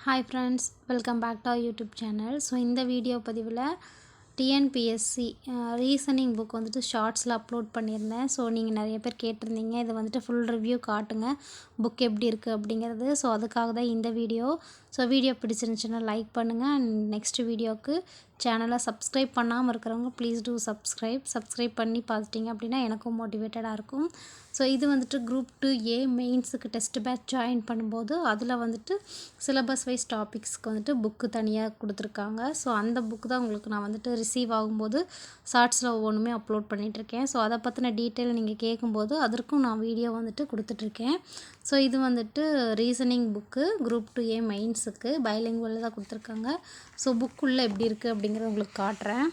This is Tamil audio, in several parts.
Hi friends, welcome back to our YouTube channel. So இந்த வீடியோ பதிவில் டிஎன்பிஎஸ்சி ரீசனிங் புக் வந்துட்டு ஷார்ட்ஸில் அப்லோட் பண்ணியிருந்தேன். ஸோ நீங்கள் நிறைய பேர் கேட்டிருந்தீங்க, இதை வந்துட்டு ஃபுல் ரிவ்யூ காட்டுங்க, புக் எப்படி இருக்குது அப்படிங்கிறது. ஸோ அதுக்காக தான் இந்த வீடியோ. ஸோ வீடியோ பிடிச்சிருந்துச்சுன்னா லைக் பண்ணுங்கள். அண்ட் நெக்ஸ்ட் வீடியோவுக்கு சேனலை சப்ஸ்கிரைப் பண்ணாமல் இருக்கிறவங்க ப்ளீஸ் டூ சப்ஸ்கிரைப் பண்ணி பார்த்துட்டிங்க அப்படின்னா எனக்கும் மோட்டிவேட்டடாக இருக்கும். ஸோ இது வந்துட்டு குரூப் 2A மெயின்ஸுக்கு டெஸ்ட் பேட்ச் ஜாயின் பண்ணும்போது அதில் வந்துட்டு சிலபஸ் வைஸ் டாபிக்ஸ்க்கு வந்துட்டு புக்கு தனியாக கொடுத்துருக்காங்க. ஸோ அந்த புக்கு தான் உங்களுக்கு நான் வந்துட்டு ரிசீவ் ஆகும்போது ஷார்ட்ஸில் ஒவ்வொன்றுமே அப்லோட் பண்ணிகிட்ருக்கேன். ஸோ அதை பற்றின டீட்டெயில் நீங்கள் கேட்கும்போது அதற்கும் நான் வீடியோ வந்துட்டு கொடுத்துட்ருக்கேன். ஸோ இது வந்துட்டு ரீசனிங் புக்கு குரூப் 2A மெயின்ஸுக்கு பைலிங்குவலில் தான் கொடுத்துருக்காங்க. ஸோ புக்குள்ளே எப்படி இருக்குது அப்படிங்கிறத உங்களுக்கு காட்டுறேன்.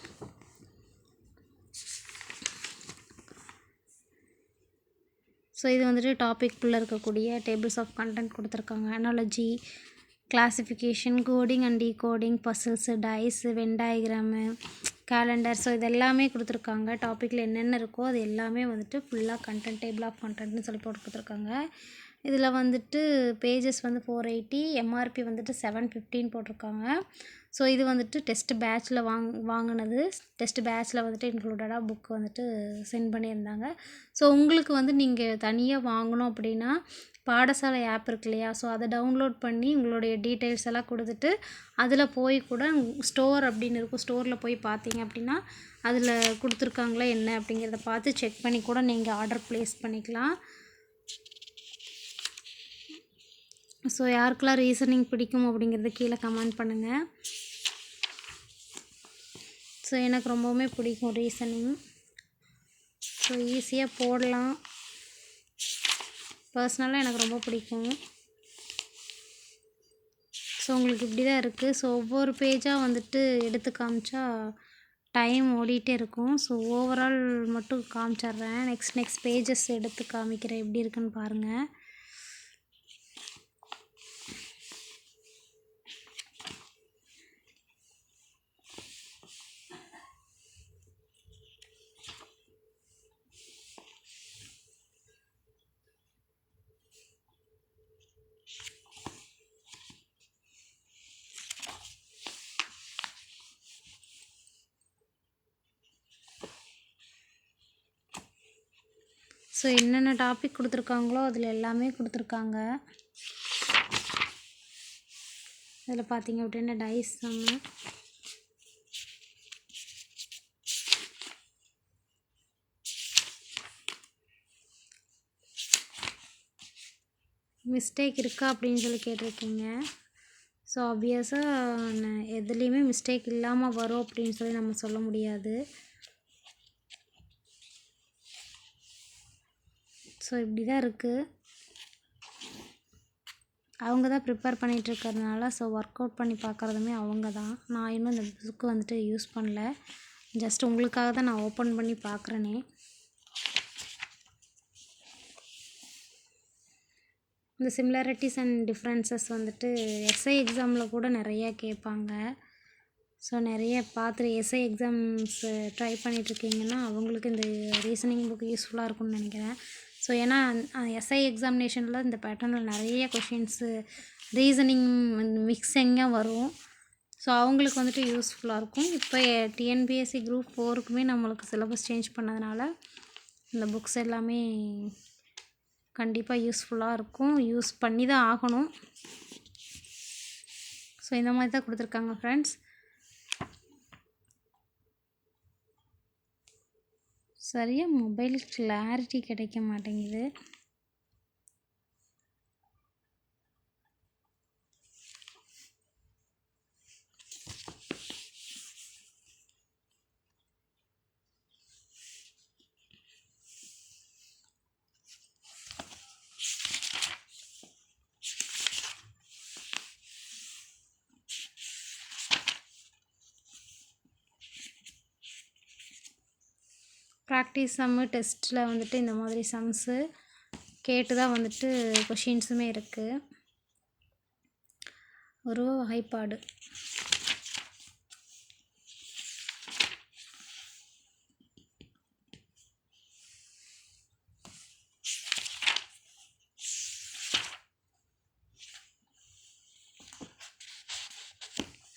ஸோ இது வந்துட்டு டாபிக்குள்ளே இருக்கக்கூடிய டேபிள்ஸ் ஆஃப் கண்டென்ட் கொடுத்துருக்காங்க. Analogy, classification, coding and decoding, puzzles, dyes, when diagram, calendar. So இது எல்லாமே கொடுத்துருக்காங்க. டாப்பிக்கில் என்னென்ன இருக்கோ அது எல்லாமே வந்துட்டு ஃபுல்லாக கண்டென்ட், டேபிள் ஆஃப் கண்டென்ட்னு சொல்லி போட்டு கொடுத்துருக்காங்க. இதில் வந்துட்டு பேஜஸ் வந்து 480, எம்ஆர்பி வந்துட்டு 715 போட்டிருக்காங்க. ஸோ இது வந்துட்டு டெஸ்ட் பேட்சில் வாங்கினது. டெஸ்ட் பேட்சில் வந்துட்டு இன்க்ளூடடாக புக் வந்துட்டு சென்ட் பண்ணியிருந்தாங்க. ஸோ உங்களுக்கு வந்து நீங்கள் தனியாக வாங்கணும் அப்படின்னா பாடசாலை ஆப் இருக்கு இல்லையா, ஸோ அதை டவுன்லோட் பண்ணி உங்களுடைய டீட்டெயில்ஸ் எல்லாம் கொடுத்துட்டு அதில் போய் கூட ஸ்டோர் அப்படின்னு இருக்கும், ஸ்டோரில் போய் பார்த்தீங்க அப்படின்னா அதில் கொடுத்துருக்காங்களா என்ன அப்படிங்கிறத பார்த்து செக் பண்ணி கூட நீங்கள் ஆர்டர் ப்ளேஸ் பண்ணிக்கலாம். ஸோ யாருக்கெல்லாம் ரீசனிங் பிடிக்கும் அப்படிங்கிறது கீழே கமெண்ட் பண்ணுங்கள். ஸோ எனக்கு ரொம்பவுமே பிடிக்கும் ரீசனிங். ஸோ ஈஸியாக போடலாம். பர்சனலாக எனக்கு ரொம்ப பிடிக்கும். ஸோ உங்களுக்கு இப்படி தான் இருக்குது. ஸோ ஒவ்வொரு பேஜாக வந்துட்டு எடுத்து காமிச்சா டைம் ஓடிட்டே இருக்கும். ஸோ ஓவரால் மட்டும் காமிச்சிட்றேன். நெக்ஸ்ட் பேஜஸ் எடுத்து காமிக்கிறேன் எப்படி இருக்குன்னு பாருங்கள். ஸோ என்னென்ன டாபிக் கொடுத்துருக்காங்களோ அதில் எல்லாமே கொடுத்துருக்காங்க. இதில் பார்த்தீங்க அப்படின்னா டைஸ் சம்மு, மிஸ்டேக் இருக்கா அப்படின்னு சொல்லி கேட்டிருக்கீங்க. ஸோ ஆப்வியஸாக எதுலேயுமே மிஸ்டேக் இல்லாமல் வரும் அப்படின்னு சொல்லி நம்ம சொல்ல முடியாது. ஸோ இப்படி தான் இருக்குது. அவங்க தான் ப்ரிப்பேர் பண்ணிகிட்ருக்கறதுனால ஸோ ஒர்க் அவுட் பண்ணி பார்க்குறதுமே அவங்க தான். நான் இன்னும் இந்த புக்கு வந்துட்டு யூஸ் பண்ணல. ஜஸ்ட் உங்களுக்காக தான் நான் ஓப்பன் பண்ணி பார்க்குறேனே. இந்த சிமிலாரிட்டிஸ் அண்ட் டிஃப்ரென்சஸ் வந்துட்டு எஸ்ஐ எக்ஸாமில் கூட நிறையா கேட்பாங்க. ஸோ நிறைய பார்த்துட்டு எஸ்ஐ எக்ஸாம்ஸ் ட்ரை பண்ணிகிட்ருக்கீங்கன்னா அவங்களுக்கு இந்த ரீசனிங் புக் யூஸ்ஃபுல்லாக இருக்கும்னு நினைக்கிறேன். ஸோ ஏன்னா எஸ்ஐ எக்ஸாமினேஷனில் இந்த பேட்டர்னில் நிறைய கொஷின்ஸு ரீசனிங் மிக்சிங்காக வரும். ஸோ அவங்களுக்கு வந்துட்டு யூஸ்ஃபுல்லாக இருக்கும். இப்போ டிஎன்பிஎஸ்சி குரூப் 4க்குமே நம்மளுக்கு சிலபஸ் சேஞ்ச் பண்ணதுனால இந்த புக்ஸ் எல்லாமே கண்டிப்பாக யூஸ்ஃபுல்லாக இருக்கும். யூஸ் பண்ணி தான் ஆகணும். ஸோ இந்த மாதிரி தான் கொடுத்துருக்காங்க ஃப்ரெண்ட்ஸ். சரியாக மொபைல் கிளாரிட்டி கிடைக்க மாட்டேங்குது. ப்ராக்டிஸ் சம்மு டெஸ்ட்டில் வந்துட்டு இந்த மாதிரி சம்ஸு கேட்டு தான் வந்துட்டு கொஷின்ஸுமே இருக்குது. ஒரு வகைப்பாடு.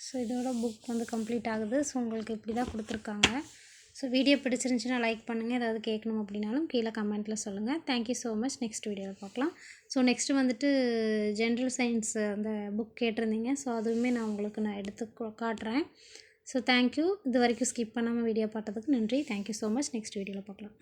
ஸோ இதோட புக் வந்து கம்ப்ளீட் ஆகுது. ஸோ உங்களுக்கு இப்படி தான் கொடுத்துருக்காங்க. ஸோ வீடியோ பிடிச்சிருந்துச்சுன்னா லைக் பண்ணுங்கள். ஏதாவது கேட்கணும் அப்படின்னாலும் கீழே கமெண்ட்டில் சொல்லுங்கள். Thank you so much. நெக்ஸ்ட் வீடியோவில் பார்க்கலாம். ஸோ நெக்ஸ்ட்டு வந்துட்டு ஜென்ரல் சயின்ஸ் அந்த புக் கேட்டிருந்தீங்க. ஸோ அதுவுமே நான் உங்களுக்கு எடுத்து காட்டுறேன். So thank you. இது வரைக்கும் ஸ்கிப் பண்ணாமல் வீடியோ பார்த்ததுக்கு நன்றி. Thank you so much. நெக்ஸ்ட் வீடியோவில் பார்க்கலாம்.